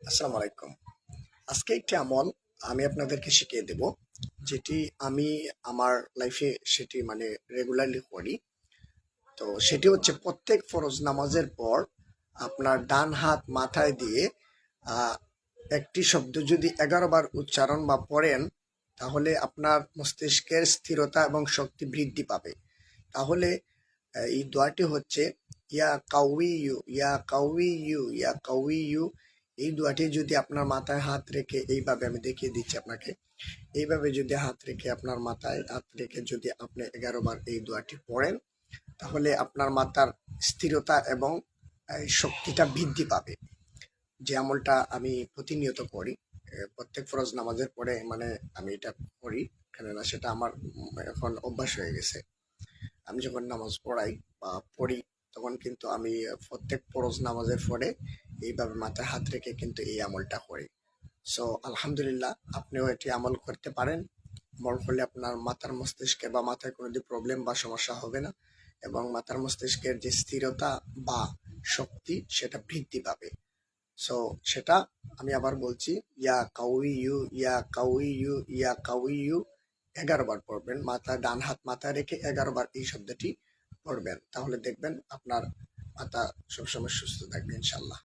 আসসালামু আলাইকুম। আজকে একটি আমল আমি আপনাদেরকে শিখিয়ে দেব, যেটি আমি আমার লাইফে সেটি রেগুলারলি করি। তো সেটি হচ্ছে প্রত্যেক ফরজ নামাজের পর আপনার ডান হাত মাথায় দিয়ে আহ, একটি শব্দ যদি 11 বার উচ্চারণ বা পড়েন, তাহলে আপনার মস্তিষ্কের স্থিরতা এবং শক্তি বৃদ্ধি পাবে। তাহলে এই দোয়াটি হচ্ছে ইয়া কাউইয়ু ইয়া কাউইয়ু ইয়া কাউইয়ু। এই দোয়াটি যদি আপনার মাথায় হাত রেখে, এইভাবে আমি দেখিয়ে দিচ্ছি আপনাকে, এইভাবে যদি হাত রেখে আপনার মাথায় হাত রেখে যদি আপনি 11 বার এই দোয়াটি পড়েন, তাহলে আপনার মাথার স্থিরতা এবং শক্তিটা বৃদ্ধি পাবে। যে আমলটা আমি প্রতিনিয়ত করি, প্রত্যেক ফরজ নামাজের পরে আমি এটা করি, কেননা সেটা আমার এখন অভ্যাস হয়ে গেছে। আমি যখন নামাজ পড়াই বা পড়ি, তখন কিন্তু আমি প্রত্যেক ফরজ নামাজের পরে এইভাবে মাথায় হাত রেখে কিন্তু এই আমলটা করি। সো আলহামদুলিল্লাহ, আপনিও এটি আমল করতে পারেন। আমল করলে আপনার মাথার মস্তিষ্কে বা মাথায় কোনো প্রবলেম বা সমস্যা হবে না, এবং মাথার মস্তিষ্কের যে স্থিরতা বা শক্তি সেটা বৃদ্ধি পাবে। সো সেটা আমি আবার বলছি, ইয়া কাউইয়ু ইয়া কাউইয়ু ইয়া কাউইয়ু 11 বার পড়বেন। ডান হাত মাথায় রেখে 11 বার এই শব্দটি পড়বেন, তাহলে দেখবেন আপনার মাথা সবসময় সুস্থ থাকবে ইনশাল্লাহ।